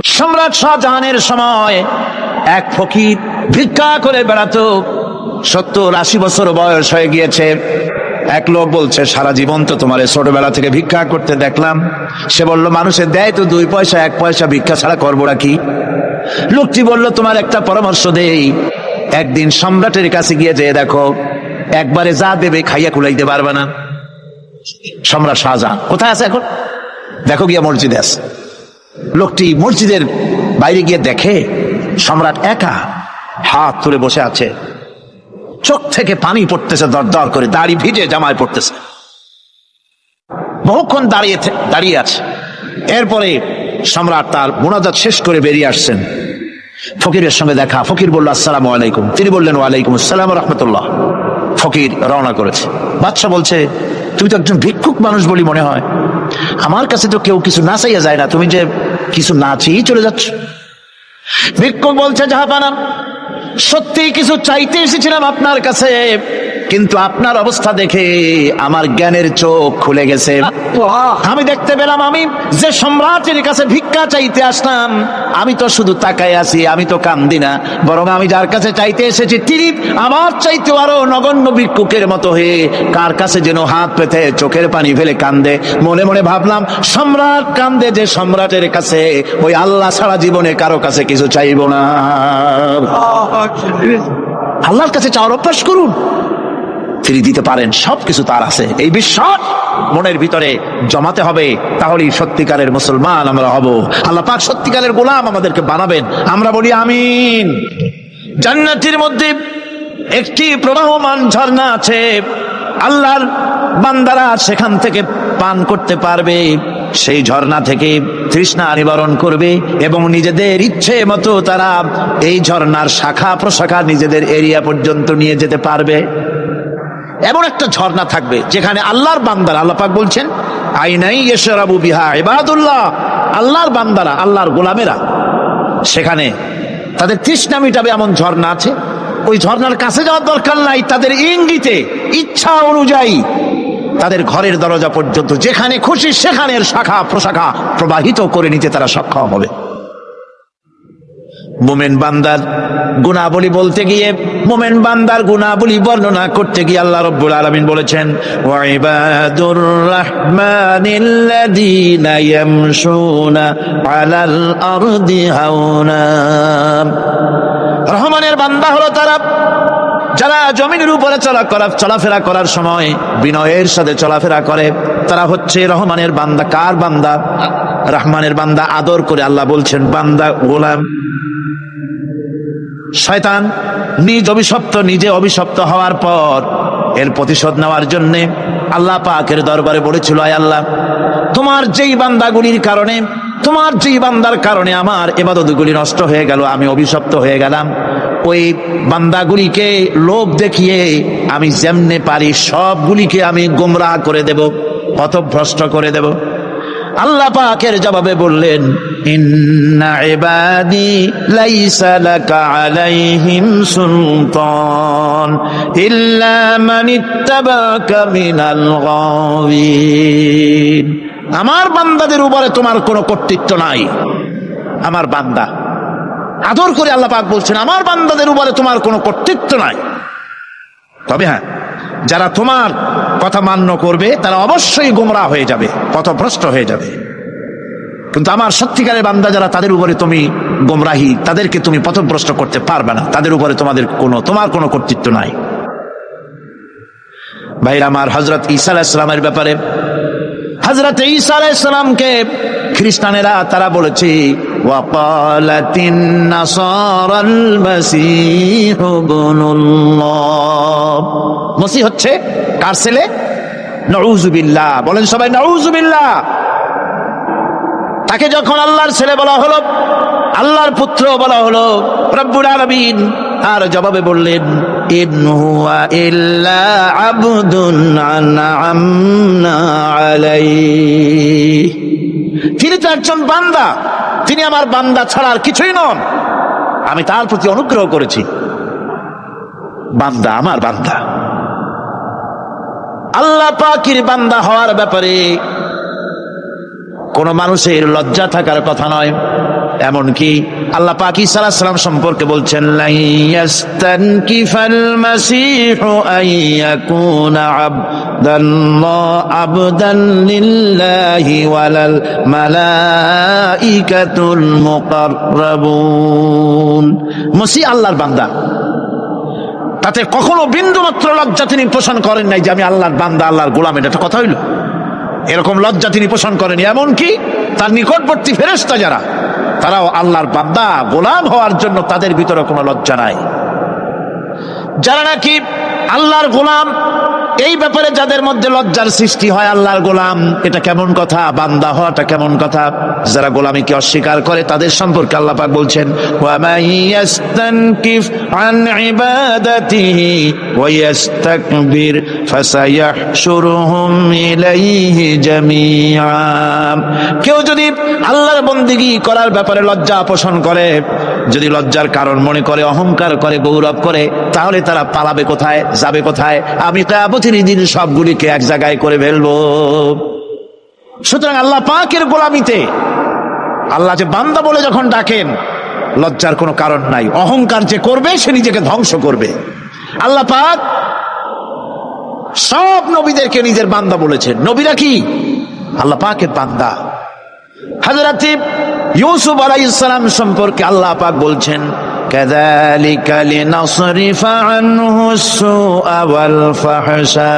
সম্রাট শাহজাহানের সময় এক ফকির ভিক্ষা করে বেড়াতো। 70-80 বছর বয়স হয়ে গিয়েছে। এক লোক বলছে, সারা জীবন তো তোমার ছোটবেলা থেকে ভিক্ষা করতে দেখলাম। সে বলল, মানুষের দেয় তো 2 পয়সা 1 পয়সা, ভিক্ষা ছাড়া করবো কি? লোকটি বলল, তোমার একটা পরামর্শ দেই। একদিন সম্রাটের কাছে গিয়ে যে দেখো, একবারে যা দেবে খাইয়া কুলাইতে পারবে না। সম্রাট শাহজাহান কোথায় আছে এখন? দেখো গিয়া মসজিদে আছে। লোকটি মসজিদের বাইরে গিয়ে দেখে সম্রাট একা হাত তুলে বসে আছে, চোখ থেকে পানি পড়তেছে দর দর করে, দাড়ি ভিজে জামায় পড়তেছে, বহুক্ষণ দাঁড়িয়ে আছে। এরপরে সম্রাট তার মুনাজাত শেষ করে বেরিয়ে আসছেন। ফকিরের সঙ্গে দেখা। ফকির বলল, আসসালামু আলাইকুম। তিনি বললেন, ওয়ালাইকুম আসসালাম রাহমাতুল্লাহ। ফকির রওনা করেছে। বাদশা বলছে, তুমি তো একজন ভিক্ষুক মানুষ বলি মনে হয়, আমার কাছে তো কেউ কিছু না চাইয়া যায় না, তুমি যে কিছু না চেয়েই চলে যাচ্ছ। ভিক্ষুক বলছে, জাহাপানা, সত্যি কিছু চাইতে এসেছিলাম আপনার কাছে, কিন্তু আপনার অবস্থা দেখে আমার জ্ঞানের চোখ খুলে গেছে। আমি দেখতে পেলাম আমি যে সম্রাটের কাছে ভিক্ষা চাইতে আসলাম, আমি তো শুধু তাকায় আছি, আমি তো কান্দি না, বরং আমি যার কাছে চাইতে এসেছি তিনি আমার চাইতে আরো নগণ্য ভিক্ষুকের মতো হয়ে কার কাছে যেন হাত পেতে চোখের পানি ফেলে কান্দে। মনে মনে ভাবলাম, সম্রাট কান্দে যে সম্রাটের কাছে, ওই আল্লাহ সারা জীবনে কারো কাছে কিছু চাইব না। আল্লাহর কাছে চাওয়ার অভ্যাস করুন, তিনি দিতে পারেন, সবকিছু তার আছে। এই বিশ্বাস মনের ভিতরে জমাতে হবে, তাহলেই সত্যিকারের মুসলমান আমরা হব। আল্লাহ পাক সত্যিকারের গোলাম আমাদেরকে বানাবেন। আমরা বলি আমিন। জান্নাতের মধ্যে একটি প্রবাহমান ঝর্ণা আছে, আল্লাহর বান্দারা সেখান থেকে পান করতে পারবে। সেই ঝর্ণা থেকে তৃষ্ণা নিবারণ করবে এবং নিজেদের ইচ্ছে মতো তারা এই ঝর্ণার শাখা প্রশাখা নিজেদের এরিয়া পর্যন্ত নিয়ে যেতে পারবে। এমন একটা ঝর্ণা থাকবে যেখানে আল্লাহর বান্দারা, আল্লাহ পাক বলছেন, আইনাই ইয়াশরাবু বিহা ইবাদুল্লাহ, আল্লাহর বান্দারা, আল্লাহর গোলামেরা সেখানে তাদের তৃষ্ণা মিটাবে এমন ঝর্ণা আছে। ওই ঝর্ণার কাছে যাওয়ার দরকার নাই, তাদের ইঙ্গিতে ইচ্ছা অনুযায়ী তাদের ঘরের দরজা পর্যন্ত যেখানে খুশি সেখানের শাখা প্রশাখা প্রবাহিত করে নিতে তারা সক্ষম হবে। মুমিন বান্দার গুনাহবলী বলতে গিয়ে, মুমিন বান্দার গুনাহবলী বর্ণনা করতে গিয়ে আল্লাহ রাব্বুল আলামিন বলেছেন, ওয়া ইবাদুর রাহমানিল্লাযীনা ইয়ামশুনা আলাল আরদি হাওনা। রহমানের বান্দা হলো তারা যারা জমিনের উপরে চলাফেরা করার সময় বিনয়ের সাথে চলাফেরা করে, তারা হচ্ছে রহমানের বান্দা। কার বান্দা? রহমানের বান্দা। আদর করে আল্লাহ বলছেন বান্দা, গোলাম। শয়তান নিজে অভিশপ্ত হওয়ার পর এর প্রতিশোধ নেওয়ার জন্য আল্লাহ পাকের দরবারে বলেছিল, আয় আল্লাহ, তোমার যেই বান্দাগুলির কারণে, তোমার যেই বান্দার কারণে আমার ইবাদতগুলি নষ্ট হয়ে গেল, আমি অভিশপ্ত হয়ে গেলাম, ওই বান্দাগুলিকে লোভ দেখিয়ে আমি যেমনে পারি সবগুলিকে আমি গোমরাহ করে দেব, পথভ্রষ্ট করে দেব। আল্লাহ পাকের জবাবে বললেন, ইন্না ইবাদি লাইসা লাকা আলাইহিম সুলতান ইল্লা মান ইত্তাবাকা মিনাল গাওয়িন। আমার বান্দাদের উপরে তোমার কোনো কর্তৃত্ব নাই। আমার বান্দা, আদর করে আল্লাহ পাক বলছেন, আমার বান্দাদের উপরে তোমার কোনো কর্তৃত্ব নাই। তবে হ্যাঁ, যারা তোমার কথা মান্য করবে তারা অবশ্যই গোমরাহ হয়ে যাবে, পথভ্রষ্ট হয়ে যাবে। কিন্তু আমার সত্যিকারের বান্দা যারা, তাদের উপরে তুমি গোমরাহি, তাদেরকে তুমি পথভ্রষ্ট করতে পারবে না, তাদের উপরে তোমার কোনো কর্তৃত্ব নাই। ভাইরা আমার, হযরত ঈসা আলাইহিস সালামের ব্যাপারে, হযরত ঈসা আলাইহিস সালামকে খ্রিস্টানেরা তারা বলেছে, ওয়াকালাতিন নাসারাল মাসীহু ইবনুল্লাহ। মসিহ হচ্ছে কার ছেলে? নাউযুবিল্লাহ। বলেন সবাই নাউযুবিল্লাহ। তাকে যখন আল্লাহর ছেলে বলা হলো, আল্লাহর পুত্র বলা হলো, রব্বুল আলামিন আর জবাবে বললেন, ইন হুয়া ইল্লা আবদুন আনআমনা আলাইহি। তিনি তো একজন বান্দা, তিনি আমার বান্দা ছাড়া আর কিছুই নন, আমি তার প্রতি অনুগ্রহ করেছি। বান্দা, আমার বান্দা। আল্লাহ পাকের বান্দা হওয়ার ব্যাপারে কোন মানুষের লজ্জা থাকার কথা নয়। এমনকি আল্লাহ পাক ঈসা আলাইহিস সালাম সম্পর্কে বলছেন, লা ইয়াস্তানকিফাল মাসীহু আইয়াকুনা আবদান লিল্লাহি ওয়ালাল মালাইকাতুল মুকাররাবুন। মসিহ আল্লাহর বান্দা, তাতে কখনো বিন্দু মাত্র লজ্জা তিনি পোষণ করেন নাই যে আমি আল্লাহর বান্দা, আল্লাহর গোলাম। এটা একটা কথা হইল? এরকম লজ্জা তিনি পোষণ করেন। এমনকি তার নিকটবর্তী ফেরেশতা যারা, তারাও আল্লাহর বান্দা গোলাম হওয়ার জন্য তাদের ভিতরে কোনো লজ্জা নাই। যারা নাকি আল্লাহর গোলাম, এই ব্যাপারে যাদের মধ্যে লজ্জার সৃষ্টি হয়, আল্লাহর গোলাম এটা কেমন কথা, বান্দা হওয়াটা কেমন কথা, যারা গোলামীকে অস্বীকার করে তাদের সম্পর্কে আল্লাহ পাক বলছেন, ওয়া মাইয়াস্তানকিফ আন ইবাদাতিহি ওয়া ইস্তাকবির ফাসায়াহশুরুহুম ইলাইহি জামিআ। কেউ যদি আল্লাহর বন্দেগী করার ব্যাপারে লজ্জা পোষণ করে, যদি লজ্জার কারণ মনে করে, অহংকার করে, গৌরব করে, তাহলে তারা পালাবে কোথায়, যাবে কোথায়? আমি কিয়ামতের দিন সবগুলিকে এক জায়গায় করে ফেলবো। সুতরাং আল্লাহ পাকের গোলামিতে আল্লাহ যে বান্দা বলে যখন ডাকেন, লজ্জার কোনো কারণ নাই। অহংকার যে করবে সে নিজেকে ধ্বংস করবে। আল্লাহ পাক সব নবীদেরকে নিজের বান্দা বলেছেন। নবীরা কি আল্লাহ পাকের বান্দা। হযরত ইউসুফ আলাইহিস সালাম সম্পর্কে আল্লাহ পাক বলছেন, কাযালিকা লিনাসরিফা আনহু আস-সুআ ওয়াল ফাহশা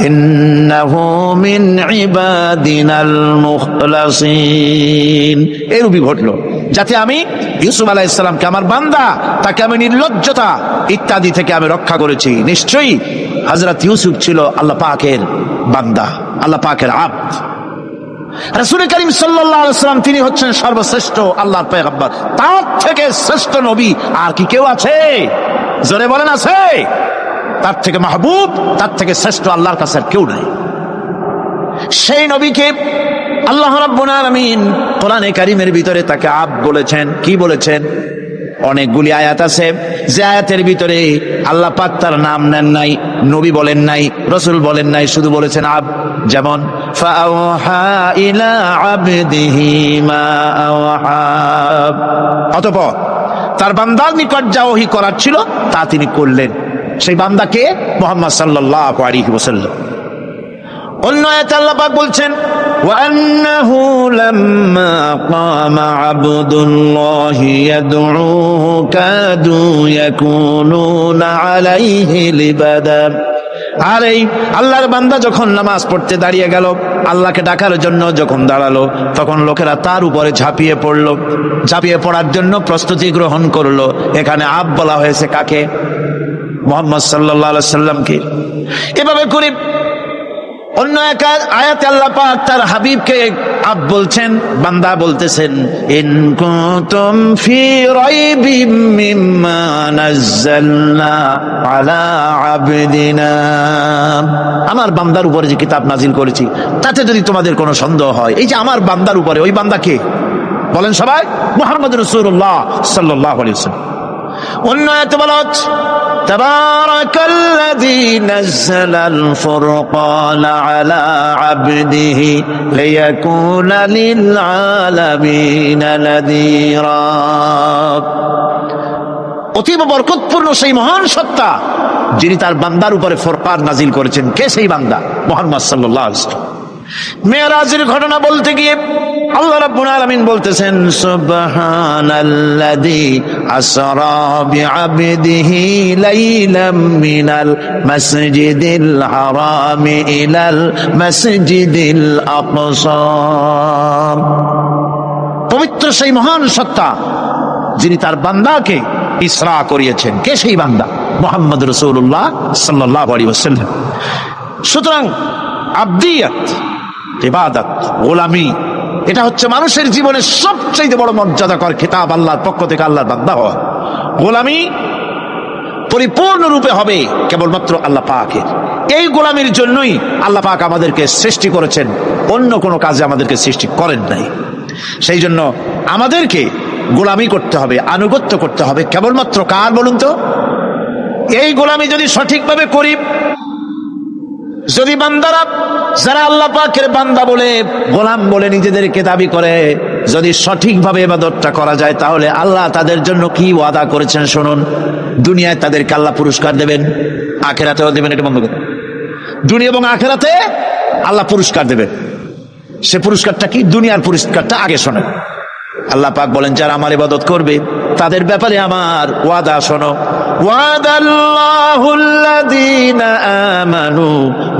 ইন্নাহু মিন ইবাদিনাল মুখলাসিন। এরূপই ঘটলো যাতে আমি ইউসুফ আলাইহিস সালামকে, আমার বান্দা, তাকে আমি নির্লজ্জতা ইত্যাদি থেকে আমি রক্ষা করেছি। নিশ্চয়ই হযরত ইউসুফ ছিল আল্লাহ পাকের বান্দা, আল্লাহ পাকের আব্দ। রাসূল করিম সাল্লাল্লাহু আলাইহি ওয়াসাল্লাম তিনি হচ্ছেন সর্বশ্রেষ্ঠ আল্লাহর পয়গম্বর। তার থেকে শ্রেষ্ঠ নবী আর কি কেউ আছে? জোরে বলেন, আছে? তার থেকে মাহবুব, তার থেকে শ্রেষ্ঠ আল্লাহর কাছে আর কেউ নাই। সেই নবীকে আল্লাহ রাব্বুল আলামিন কোরআনে কারীমের ভিতরে তাকে আব্দ বলেছেন। কি বলেছেন? অনেকগুলি আয়াত আছে যে আয়াতের ভিতরে আল্লাহ পাক তার নাম নেন নাই, নবী বলেন নাই, রাসূল বলেন নাই, শুধু বলেছেন আব্দ। যেমন ফাআওহা ইলা আবদিহি মা আওহা। অতঃপর তার বান্দার নিকট যা ওহী করার ছিল তা তিনি করলেন। সেই বান্দাকে মুহাম্মদ সাল্লাল্লাহু আলাইহি ওয়াসাল্লাম। অন্য আয়াতে আল্লাহ পাক বলছেন, ওয়া আন্নাহু লাম্মা কামা আবদুল্লাহি ইয়াদউহু কাদু ইয়াকুনুনা আলাইহি লিবাদা। আর এই আল্লাহর বান্দা যখন নামাজ পড়তে দাঁড়িয়ে গেল, আল্লাহকে ডাকার জন্য যখন দাঁড়ালো, তখন লোকেরা তার উপরে ঝাঁপিয়ে পড়লো। ঝাঁপিয়ে পড়ার জন্য প্রস্তুতি গ্রহণ করলো। এখানে আব বলা হয়েছে কাকে? মুহাম্মদ সাল্লাল্লাহু আলাইহি সাল্লামকে। এভাবে করে অন্য এক আয়াতে আল্লাহ পাক তার হাবিবকে আব বলছেন, বান্দা বলতেছেন, ইন কুনতুম ফি রাইবিম মিম্মা নাযালনা আলা আবদিনা। আমার বান্দার উপরে যে কিতাব নাজিল করেছি তাতে যদি তোমাদের কোনো সন্দেহ হয়, এই যে আমার বান্দার উপরে, ওই বান্দা কে বলেন সবাই? মুহাম্মদ রাসূলুল্লাহ সাল্লাল্লাহু আলাইহি ওয়াসাল্লাম। অন্য আয়াতে বলা হচ্ছে, তাবারাকাল্লাযী নাযালাল ফুরকানা আলা আবদিহি লিয়াকুনা লিল আলামিনা নাযীরা। অতীব বরকতপূর্ণ সেই মহান সত্তা যিনি তার বান্দার উপরে ফুরকান নাজিল করেছেন। কে সেই বান্দা? মুহাম্মদ সাল্লাল্লাহু আলাইহি ওয়াসাল্লাম। মেরাজের ঘটনা বলতে গিয়ে আল্লাহ রাব্বুল আলামিন বলতেছেন, সুবহানাল্লাযী আসরা বিআবদিহি লাইলাম মিনাল মাসজিদিল হারামি ইলাল মাসজিদিল আকসা। পবিত্র সেই মহান সত্তা যিনি তার বান্দাকে ইসরা করিয়েছেন। কে সেই বান্দা? মুহাম্মদ রাসূলুল্লাহ সাল্লাল্লাহু আলাইহি ওয়াসাল্লাম। সুতরাং আবদিয়াত, ইবাদত, গোলামি, এটা হচ্ছে মানুষের জীবনের সবচেয়ে বড় মর্যাদাকর খেতাব আল্লাহর পক্ষ থেকে, আল্লাহর বান্দা হওয়া। গোলামি পরিপূর্ণরূপে হবে কেবলমাত্র আল্লাহ পাকের। এই গোলামির জন্যই আল্লাহ পাক আমাদেরকে সৃষ্টি করেছেন, অন্য কোনো কাজে আমাদেরকে সৃষ্টি করেন নাই। সেই জন্য আমাদেরকে গোলামি করতে হবে, আনুগত্য করতে হবে কেবলমাত্র কার বলুন তো? এই গোলামি যদি সঠিকভাবে করি, যদি বান্দারা যারা আল্লাহ পাকের বান্দা বলে, গোলাম বলে নিজেদেরকে দাবি করে, যদি সঠিকভাবে ইবাদতটা করা যায় তাহলে আল্লাহ তাদের জন্য কি ওয়াদা করেছেন শুনুন। দুনিয়ায় তাদেরকে আল্লাহ পুরস্কার দেবেন, আখিরাতেও দেবেন। এটা বন্ধ করে, দুনিয়া এবং আখিরাতে আল্লাহ পুরস্কার দেবেন। সে পুরস্কারটা কি? দুনিয়ার পুরস্কারটা আগে শোনেন। আল্লাহ পাক বলেন যারা আমার ইবাদত করবে তাদের ব্যাপারে আমার ওয়াদা শোনো। ওয়াদাল্লাহুল্লাযীনা আমানু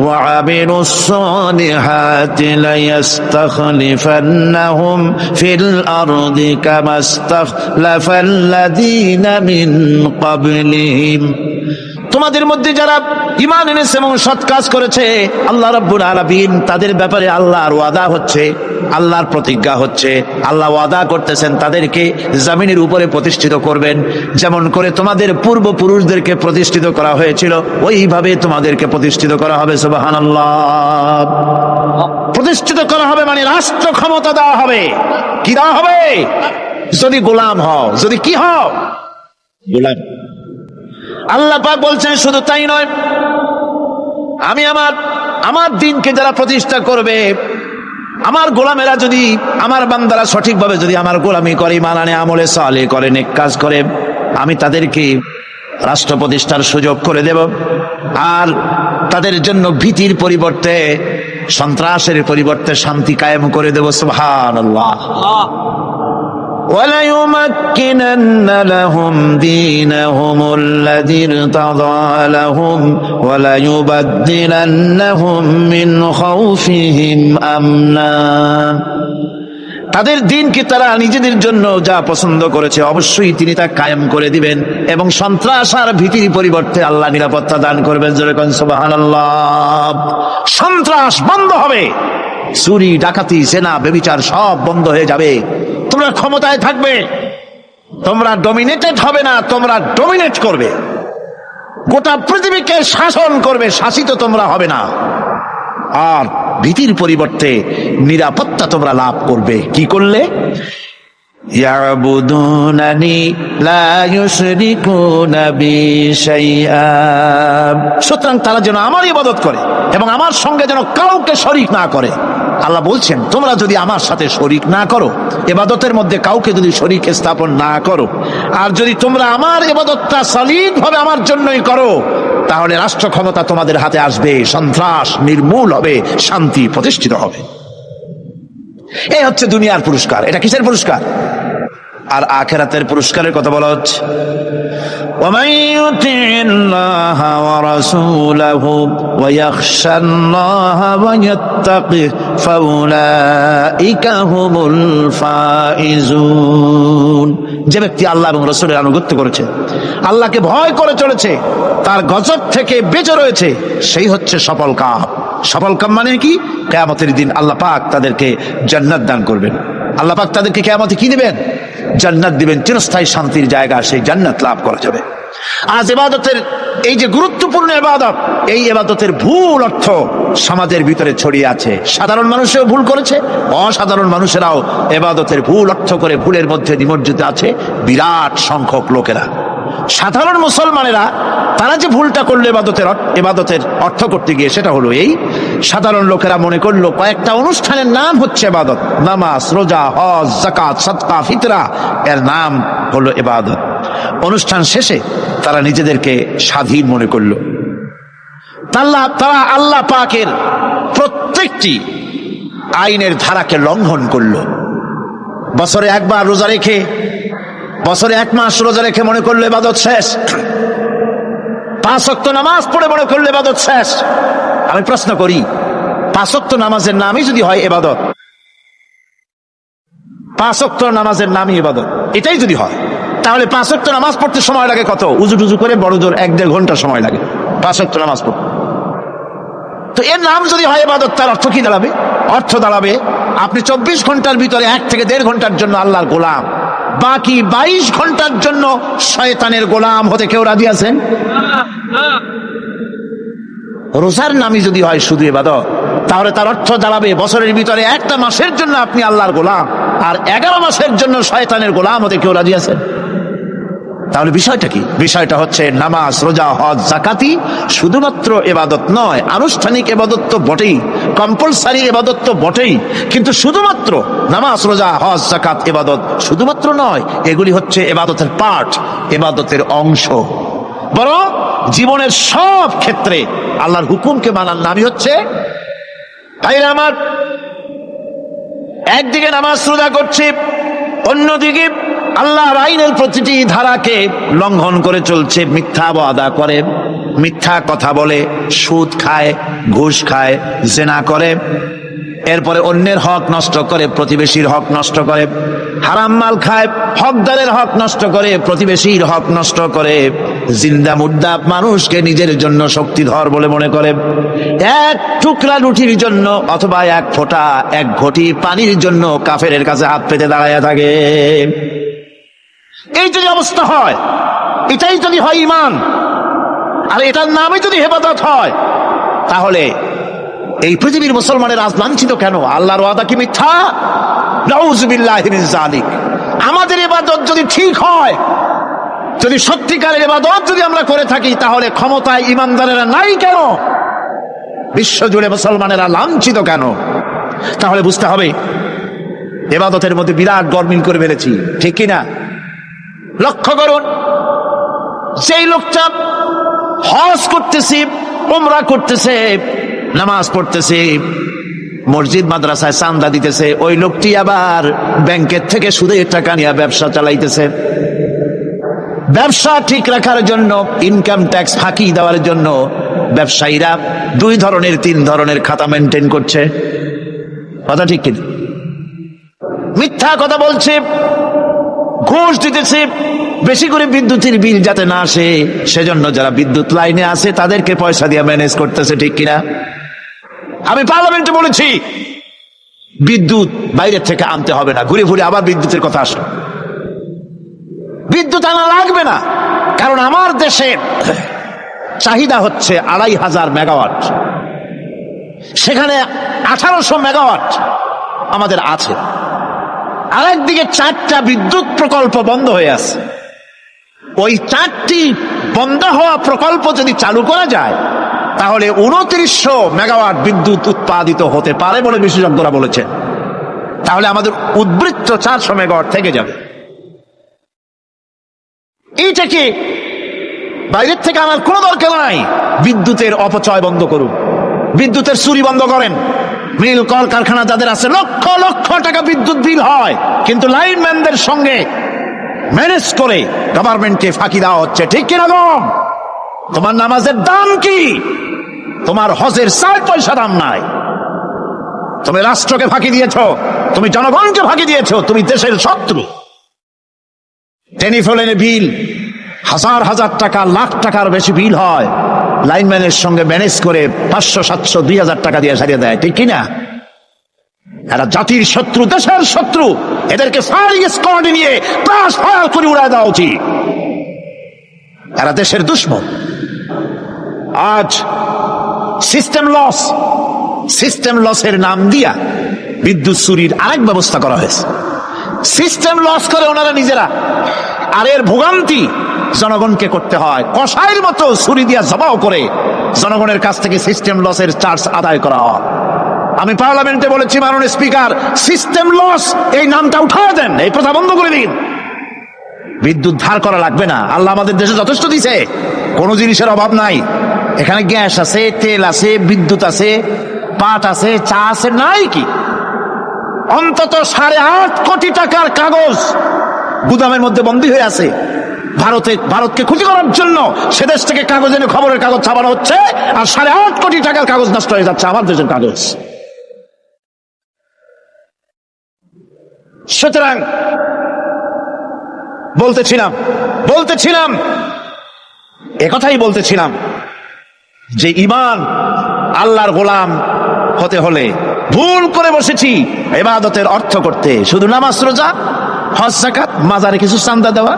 ওয়া আমিলুস সালিহাতি লায়াস্তাখলিফান্নাহুম ফিল আরদি কামাস্তাখলাফাল্লাযীনা মিন ক্বাবলিহিম। তোমাদের মধ্যে যারা ঈমান এনেছে এবং সৎ কাজ করেছে, আল্লাহ রাব্বুল আলামিন তাদের ব্যাপারে আল্লাহর ওয়াদা হচ্ছে, আল্লাহর প্রতিজ্ঞা হচ্ছে, আল্লাহ ওয়াদা করতেছেন তাদেরকে জমিনের উপরে প্রতিষ্ঠিত করবেন। যেমন করে তোমাদের পূর্বপুরুষদেরকে প্রতিষ্ঠিত করা হয়েছিল ওইভাবে তোমাদেরকে প্রতিষ্ঠিত করা হবে। সুবহানাল্লাহ। প্রতিষ্ঠিত করা হবে মানে রাষ্ট্র ক্ষমতা দেওয়া হবে। কি দেওয়া হবে? যদি গোলাম হও, যদি কি হও? গোলাম। আল্লাহ পাক বলছেন শুধু তাই নয়, আমি আমার দিনকে যারা প্রতিষ্ঠা করবে, আমার গোলামেরা যদি, আমার বান্দারা সঠিকভাবে যদি আমার গোলামি করে, ঈমান আনে, আমলে সালেহ করে, নেক কাজ করে, আমি তাদেরকে রাষ্ট্র প্রতিষ্ঠার সুযোগ করে দেব। আর তাদের জন্য ভীতির পরিবর্তে, সন্ত্রাসের পরিবর্তে শান্তি কায়েম করে দেব। সুবহানাল্লাহ। وَلَيُمَكِّنَنَّ لَهُمْ دِينَهُمُ الَّذِي ارْتَضَىٰ لَهُمْ وَلَيُبَدِّلَنَّهُمْ مِنْ خَوْفِهِمْ أَمْنًا। তাদের দিনকে তারা নিজেদের জন্য যা পছন্দ করেছে অবশ্যই তিনি তা কায়েম করে দিবেন, এবং সন্ত্রাস আর ভীতির পরিবর্তে আল্লাহ নিরাপত্তা দান করবেন। জোরে কোন সুবহানাল্লাহ। সন্ত্রাস বন্ধ হবে, চুরি, ডাকাতি, জেনা, ব্যভিচার সব বন্ধ হয়ে যাবে। তোমরা ক্ষমতায় থাকবে, তোমরা ডমিনেটেড হবে না, তোমরা ডমিনেট করবে, গোটা পৃথিবীকে শাসন করবে, শাসিত তোমরা হবে না। আর ভীতির পরিবর্তে নিরাপত্তা তোমরা লাভ করবে। কি করলে? ইয়াবুদুনানি লা ইউশরিকুনা বি শাইআ। সুতরাং তারা যেন আমার ইবাদত করে এবং আমার সঙ্গে যেন কাউকে শরীক না করে। আল্লাহ বলছেন তোমরা যদি আমার সাথে শরীক না করো, ইবাদতের মধ্যে কাউকে যদি শরীক স্থাপন না করো, আর যদি তোমরা আমার ইবাদতটা সলিডভাবে আমার জন্যই করো, তাহলে রাষ্ট্র ক্ষমতা তোমাদের হাতে আসবে, সন্ত্রাস নির্মূল হবে, শান্তি প্রতিষ্ঠিত হবে। এই হচ্ছে দুনিয়ার পুরস্কার। এটা কিসের পুরস্কার? আর আখিরাতের পুরস্কারের কথা বলা হচ্ছে। وَمَن يُطِعِ اللَّهَ وَرَسُولَهُ وَيَخْشَ اللَّهَ وَيَتَّقِهِ فَأُولَٰئِكَ هُمُ الْفَائِزُونَ। যে ব্যক্তি আল্লাহ এবং রাসূলের আনুগত্য করেছে, আল্লাহকে ভয় করে চলেছে, তার গজব থেকে বেঁচে রয়েছে, সেই হচ্ছে সফল কাম। সফল কাম মানে কি? কিয়ামতের দিন আল্লাহ পাক তাদেরকে জান্নাত দান করবেন। আল্লাহ পাক তাদেরকে কিয়ামতে কি দিবেন? জান্নাত দিবেন, চিরস্থায়ী শান্তির জায়গা, সেই জান্নাত লাভ করা যাবে। আজ ইবাদতের এই যে গুরুত্বপূর্ণ ইবাদত, এই ইবাদতের ভুল অর্থ সমাজের ভিতরে ছড়িয়ে আছে। সাধারণ মানুষেও ভুল করেছে, অসাধারণ মানুষেরাও ইবাদতের ভুল অর্থ করে ভুলের মধ্যে নিমজ্জিত আছে বিরাট সংখ্যক লোকেরা। সাধারণ মুসলমানেরা তারা যে ভুলটা করলো ইবাদতের অর্থ করতে গিয়ে, সেটা হলো এই, সাধারণ লোকেরা মনে করলো কয়েকটা অনুষ্ঠানের নাম হচ্ছে ইবাদত, নামাজ, রোজা, হজ, যাকাত, সাদকা, ফিতরা, এর নাম হলো ইবাদত। অনুষ্ঠান শেষে তারা নিজেদেরকে স্বাধীন মনে করলো। তারা আল্লাহ পাকের প্রত্যেকটি আইনের ধারাকে লঙ্ঘন করলো। বছরে একবার রোজা রেখে, বছরে 1 মাস রোজা রেখে মনে করলো ইবাদত শেষ। 5 ওয়াক্ত নামাজ পড়ে মনে করলো ইবাদত শেষ। আমি প্রশ্ন করি, 5 ওয়াক্ত নামাজের নামই যদি হয় ইবাদত, 5 ওয়াক্ত নামাজের নামই ইবাদত, এটাই যদি হয়, তাহলে 5 ওয়াক্ত নামাজ পড়তে সময় লাগে কত? উজু টুজু করে বড় জোর 1-1.5 ঘন্টা সময় লাগে 5 ওয়াক্ত নামাজ পড়তে। তো এর নাম যদি হয় ইবাদত, তার অর্থ কি দাঁড়াবে? অর্থ দাঁড়াবে আপনি 24 ঘন্টার ভিতরে 1 থেকে 1.5 ঘন্টার জন্য আল্লাহর গোলাম, বাকি 22 ঘন্টার জন্য শয়তানের গোলাম হতে কেউ রাজি আছেন? রোজার নামই যদি হয় শুধু ইবাদত, তাহলে তার অর্থ দাঁড়াবে বছরের ভিতরে 1টা মাসের জন্য আপনি আল্লাহর গোলাম, আর 11 মাসের জন্য শয়তানের গোলাম হতে কেউ রাজি আছেন? তাহলে বিষয়টা কি? বিষয়টা হচ্ছে নামাজ, রোজা, হজ, যাকাতি শুধুমাত্র ইবাদত নয়, আনুষ্ঠানিক ইবাদত তো বটেই, কম্পালসারি ইবাদত তো বটেই, কিন্তু শুধুমাত্র নামাজ, রোজা, হজ, যাকাত ইবাদত শুধুমাত্র নয়, এগুলি হচ্ছে ইবাদতের পার্ট, ইবাদতের অংশ। বরং জীবনের সব ক্ষেত্রে আল্লাহর হুকুমকে মানার নামই হচ্ছে, ভাইরা আমার, একদিকে নামাজ রোজা করছে, অন্যদিকে আল্লাহর আইনের প্রতিটি ধারাকে লঙ্ঘন করে চলছে, মিথ্যা ওয়াদা করে, মিথ্যা কথা বলে, সুদ খায়, ঘুষ খায়, জেনা করে, এরপরে অন্যের হক নষ্ট করে, প্রতিবেশীর হক নষ্ট করে, হারাম মাল খায়, হকদারের হক নষ্ট করে, প্রতিবেশীর হক নষ্ট করে, জিন্দা মুর্দা মানুষকে নিজের জন্য শক্তিধর বলে মনে করে, এক টুকরা রুটির জন্য অথবা এক ফোঁটা, এক ঘটি পানির জন্য কাফেরের কাছে হাত পেতে দাঁড়ায় থাকে। এই যদি অবস্থা হয়, এটাই যদি হয় ঈমান, আর এটার নামে যদি হেফাজত হয়, তাহলে এই পৃথিবীর মুসলমানের আজ লাঞ্ছিত কেন? আল্লাহর ওয়াদা কি মিথ্যা? নাউযুবিল্লাহি মিন যালিক। আমাদের ইবাদত যদি ঠিক হয়, যদি সত্যিকারের ইবাদত যদি আমরা করে থাকি, তাহলে ক্ষমতায় ইমানদারেরা নাই কেন? বিশ্বজুড়ে মুসলমানেরা লাঞ্ছিত কেন? তাহলে বুঝতে হবে ইবাদতের মধ্যে বিরাট গরমিল করে ফেলেছি, ঠিক কিনা? লক্ষ্য করুন, সেই লোকটা হজ করতেছে, উমরা করতেছে, নামাজ পড়তেছে, মসজিদ মাদ্রাসায় চাঁদা দিতেছে, ওই লোকটি আবার ব্যাংকের থেকে সুদের টাকা নিয়ে ব্যবসা চালাইতেছে। ব্যবসা ঠিক রাখার জন্য, ইনকাম ট্যাক্স ফাঁকি দেওয়ার জন্য ব্যবসায়ীরা 2 ধরনের 3 ধরনের খাতা মেনটেন করছে। কথা ঠিক কিনা? মিথ্যা কথা বলছে, ঘুষ দিতেছে, বেশি করে বিদ্যুতের বিল যাতে না আসে সেজন্য যারা বিদ্যুৎ লাইনে আছে তাদেরকে পয়সা দিয়ে ম্যানেজ করতেছে, ঠিক কিনা? আমি পার্লামেন্টে বলেছি বিদ্যুৎ বাইরের থেকে আনতে হবে না, ঘুরে ঘুরে আবার বিদ্যুতের কথা আসে। বিদ্যুৎ আনা লাগবে না, কারণ আমার দেশের চাহিদা হচ্ছে 2500 মেগাওয়াট, সেখানে 1800 মেগাওয়াট আমাদের আছে। আরেকদিকে 4টা বিদ্যুৎ প্রকল্প বন্ধ হয়ে আছে। ওই 4টি বন্ধ হওয়া প্রকল্প যদি চালু করা যায়, তাহলে 2900 মেগাওয়াট বিদ্যুৎ উৎপাদিত হতে পারে বলে বিশেষজ্ঞরা বলেছেন। তাহলে আমাদের উদ্বৃত্ত 400 মেগাওয়াট থেকে যাবে। এইটাকে বাইরের থেকে আনার কোনো দরকার নাই। বিদ্যুতের অপচয় বন্ধ করুন, বিদ্যুতের চুরি বন্ধ করেন। মিল কল কারখানা যাদের আছে, লক্ষ লক্ষ টাকা বিদ্যুৎ বিল হয়, কিন্তু লাইনম্যানদের সঙ্গে ম্যানেজ করে গভর্নমেন্টকে ফাঁকি দেওয়া হচ্ছে, ঠিক কিনা? তোমার নামাজের দাম কি? তোমার হজের 4 পয়সা দাম নাই। তুমি রাষ্ট্রকে ফাঁকি দিয়েছ, তুমি জনগণকে ফাঁকি দিয়েছ, তুমি দেশের শত্রু। টেলিফোনে বিল হাজার হাজার টাকা, লাখ টাকার বেশি বিল হয়, লাইনম্যানের সঙ্গে ম্যানেজ করে 500, 700, 2000 টাকা দিয়ে সারিয়ে দেয়, ঠিক কিনা? এরা জাতির শত্রু, দেশের শত্রু। এদেরকে ফায়ারিং স্কোয়াড নিয়ে ক্রাশ ফায়ার করে উড়ায় দেওয়া উচিত। এরা দেশের দুশ্মন। আজ সিস্টেম লসের নাম দিয়া বিদ্যুৎ চুরির আরেক ব্যবস্থা করা হয়েছে। সিস্টেম লস করে ওনারা নিজেরা, আর এর ভোগান্তি জনগণকে করতে হয়। কসাইয়ের মতো ছুরি দিয়া জবাও করে জনগণের কাছ থেকে সিস্টেম লসের চার্জ আদায় করা হয়। আমি পার্লামেন্টে বলেছি, মাননীয় স্পিকার, সিস্টেম লস এই নামটা উঠায় দেন, এই প্রথা বন্ধ করে দিন। বিদ্যুৎ ধার করা লাগবে না, আল্লাহ আমাদের দেশে যথেষ্ট দিছে, কোনো জিনিসের অভাব নাই। এখানে গ্যাস আছে, তেল আছে, বিদ্যুৎ আছে, পাট আছে, চা আছে, নাই কি? অন্তত 8.5 কোটি টাকার কাগজ গুদামের মধ্যে বন্দী হয়ে আছে। ভারতকে ক্ষতি করার জন্য সে দেশ থেকে কাগজ এনে খবরের কাগজ ছাপানো হচ্ছে, আর 8.5 কোটি টাকার কাগজ নষ্ট হয়ে যাচ্ছে আমার দেশের কাগজ। সুতরাং বলতেছিলাম একথাই বলতেছিলাম যে ঈমান, আল্লাহর গোলাম হতে হলে ভুল করে বসেছি ইবাদতের অর্থ করতে। শুধু নামাজ, রোজা, হজ, যাকাত, মাজারে কিছু চাঁদা দেওয়া,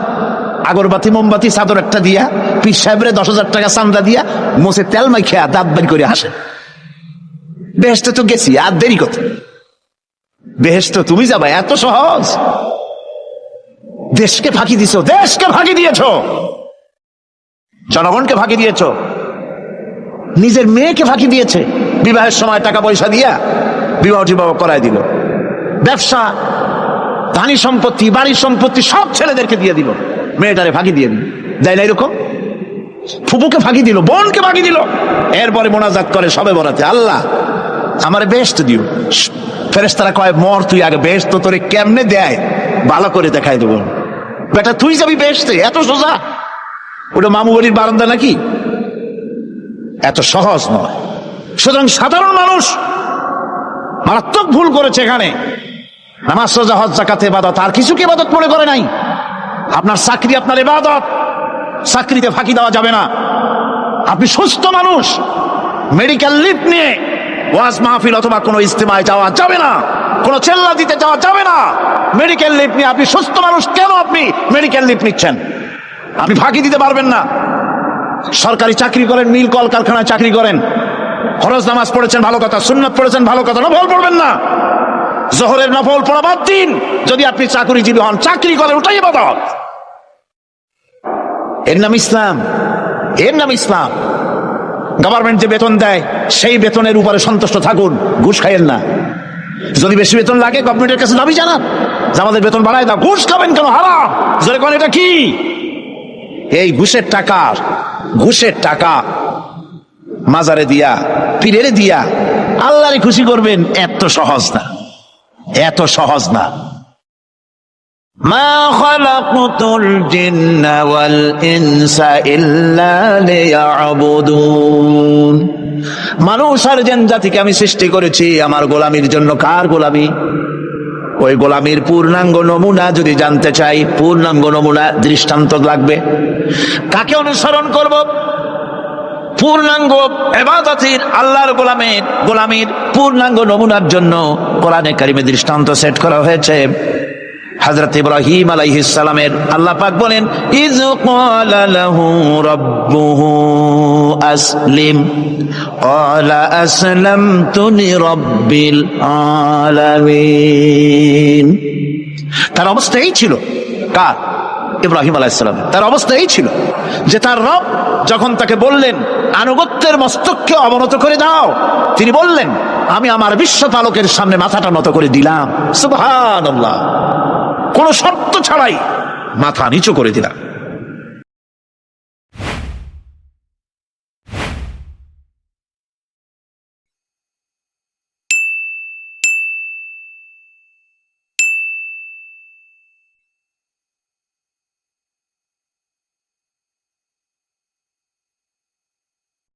আগরবাতি, মোমবাতি, চাদর একটা দিয়া, পীর সাহেবরে 10,000 টাকা চাঁদা দিয়া, মুছে তেল মাখিয়া দাঁত বের করে হাসে। বেহেশতে তো গেছি, আর দেরি কত? বেহেশতে তুমি যাবা, এত সহজ? দেশকে ফাঁকি দিছো, দেশকে ফাঁকি দিয়েছো, জনগণকে ফাঁকি দিয়েছো, নিজের মেয়েকে ফাঁকি দিয়েছে, বিবাহের সময় টাকা পয়সা দিয়া বিবাহ টিবাহ করায় দিল, ব্যবসা, ধানি সম্পত্তি, বাড়ির সম্পত্তি সব ছেলেদেরকে দিয়ে দিল, মেয়েটারে ফাঁকি দিয়ে দিল, দেয় না এরকম? ফুপুকে ফাঁকি দিল, বোনকে ফাঁকি দিল, এরপরে মোনাজাত করে সবে বরাতে, আল্লাহ আমারে বেহেশত দিও। ফেরেশতারা কয়, মর তুই আগে, বেহেশত তোরে কেমনে দেয় ভালো করে দেখাই দেবো। বেটা তুই যাবি বেহেশতে? এত সোজা? ওটা মামু বাড়ির বারান্দা নাকি? এত সহজ নয়। সুতরাং সাধারণ মানুষ মারাত্মক ভুল করেছে এখানে। নামাজ, রোজা, হজ, যাকাত ইবাদত, আর কিছু কি ইবাদত মনে করে নাই? আপনার চাকরি আপনার ইবাদত, চাকরিতে ফাঁকি দেওয়া যাবে না। আপনি সুস্থ মানুষ, মেডিকেল লিভ নিয়ে ওয়াজ মাহফিল অথবা কোনো ইজতিমায় যাওয়া যাবে না, কোনো চেল্লা দিতে যাওয়া যাবে না। মেডিকেল লিভ নিয়ে আপনি সুস্থ মানুষ, কেন আপনি মেডিকেল লিভ নিচ্ছেন? আপনি ফাঁকি দিতে পারবেন না। সরকারি চাকরি করেন, মিল কল কারখানায় চাকরি করেন, ফরজ নামাজ পড়েছেন ভালো কথা, সুন্নাত পড়েছেন ভালো কথা, নফল পড়বেন না। জোহরের নফল পড়া বাদ দিন। যদি আপনি চাকরিজীবী হন, চাকরি করেন, ওটাই ইবাদত। এর নাম ইসলাম, এর নাম ইসলাম। গভর্নমেন্ট যে বেতন দেয় সেই বেতনের উপরে সন্তুষ্ট থাকুন, ঘুষ খাইয়েন না। যদি বেশি বেতন লাগে গভর্নমেন্টের কাছে দাবি জানান যে আমাদের বেতন বাড়ায় দাও। ঘুষ খাবেন কেন? হারাম। জোরে কোন এটা কি? এই ঘুষের টাকা মাজারে দিয়া, পীরেরে দিয়া আল্লাহরে খুশি করবেন, এত সহজ না, এত সহজ না। মা খালাকতুল জিন্না ওয়াল ইনসা ইল্লা লিয়াবুদুন। মানুষ আর জিন জাতিকে আমি সৃষ্টি করেছি আমার গোলামির জন্য। কার গোলামি? ওই গোলামির পূর্ণাঙ্গ নমুনা যদি জানতে চাই, পূর্ণাঙ্গ নমুনা দৃষ্টান্ত লাগবে। কাকে অনুসরণ করব? পূর্ণাঙ্গ ইবাদতের আল্লাহর গোলামির পূর্ণাঙ্গ নমুনার জন্য কোরআনে কারিমে দৃষ্টান্ত সেট করা হয়েছে। হযরত ইব্রাহিম আলাইহিস সালামের আল্লাহ পাক বলেন, ইয ক্বালা লাহু রাব্বুহু আসলিম ক্বালা আসলামতু লিরাব্বিল আলামিন। তার অবস্থা এই ছিল। কার? ইব্রাহিম আলাইহিস সালাম। তার অবস্থা এই ছিল যে তার রব যখন তাকে বললেন আনুগত্যের মস্তককে অবনত করে দাও, তিনি বললেন আমি আমার বিশ্বপালকের সামনে মাথাটা নত করে দিলাম। সুবহানাল্লাহ। কোন শর্ত ছাড়াই মাথা নিচু করে দিলাম।